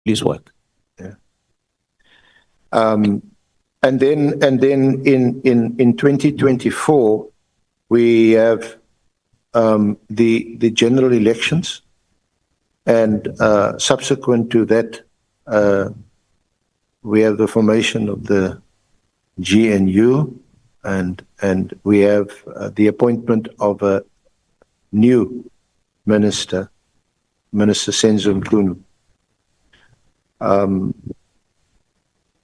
police work. Yeah. And then in 2024, we have the general elections, and subsequent to that, we have the formation of the GNU, and we have the appointment of a new minister, Minister Senzo Mchunu.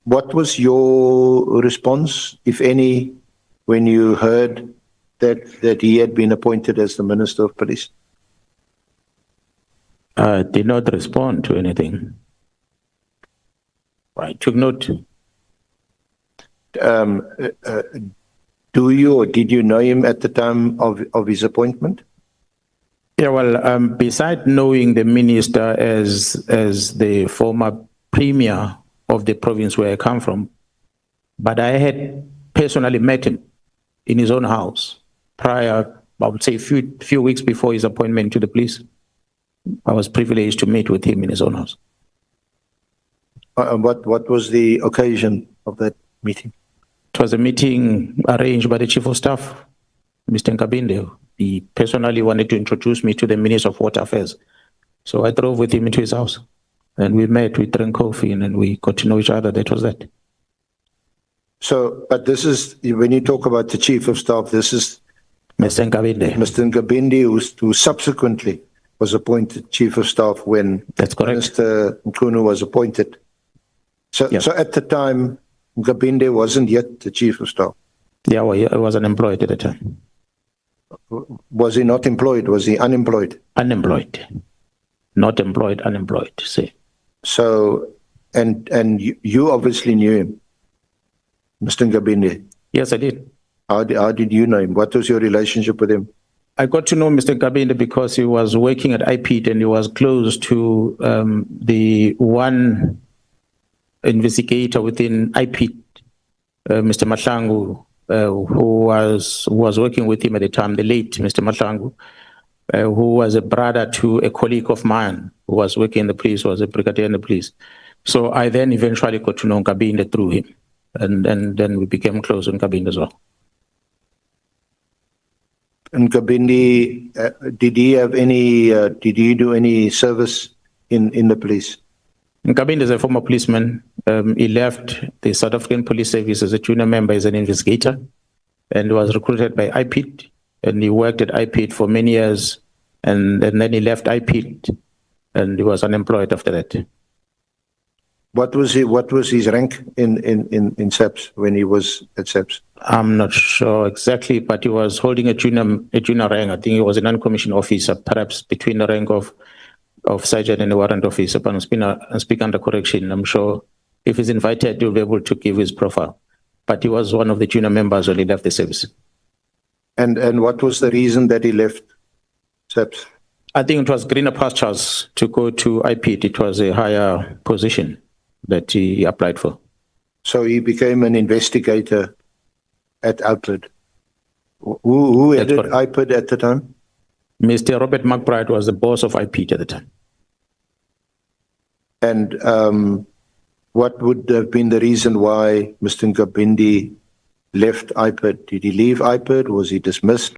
What was your response, if any, when you heard that he had been appointed as the Minister of Police? I did not respond to anything. I took note. Do you or did you know him at the time of his appointment? Yeah, well, beside knowing the minister as the former premier of the province where I come from, but I had personally met him in his own house prior, I would say, few weeks before his appointment to the police. I was privileged to meet with him in his own house. What was the occasion of that meeting? It was a meeting arranged by the Chief of Staff, Mr. Nkabinde. He personally wanted to introduce me to the Minister of Water Affairs. So I drove with him into his house, and we met, we drank coffee, and then we got to know each other. That was that. So, but this is, when you talk about the Chief of Staff, this is Mr. Nkabinde. Mr. Nkabinde, who subsequently was appointed Chief of Staff when That's correct. Minister Mchunu was appointed. So, Yeah. So at the time, Nkabinde wasn't yet the Chief of Staff. Yeah, well, he was unemployed at the time. Was he not employed? Was he unemployed? Unemployed. Not employed, unemployed, say. So, and you obviously knew him, Mr. Nkabinde. Yes, I did. How did you know him? What was your relationship with him? I got to know Mr. Nkabinde because he was working at IPET and he was close to the one investigator within IPET, Mr. Mahlangu, who was working with him at the time, the late Mr. Mahlangu, who was a brother to a colleague of mine who was working in the police, was a brigadier in the police. So I then eventually got to know Nkabinde through him, and then we became close with Nkabinde as well. And Nkabinde, did he do any service in the police? Nkabinde is a former policeman. He left the South African Police Service as a junior member as an investigator and was recruited by IPET, and he worked at IPET for many years, and then he left IPET and he was unemployed after that. What was his rank in SAPS when he was at SAPS? I'm not sure exactly, but he was holding a junior rank. I think he was a non-commissioned officer, perhaps between the rank of sergeant and a warrant officer, but I'm speaking under correction. I'm sure if he's invited, he'll be able to give his profile. But he was one of the junior members when he left the service. And what was the reason that he left SAPS? I think it was greener pastures to go to IPET. It was a higher position that he applied for. So he became an investigator at IPET. Who headed IPET at the time? Mr. Robert McBride was the boss of IPET at the time. And what would have been the reason why Mr. Nkabinde left IPET? Did he leave IPET? Was he dismissed?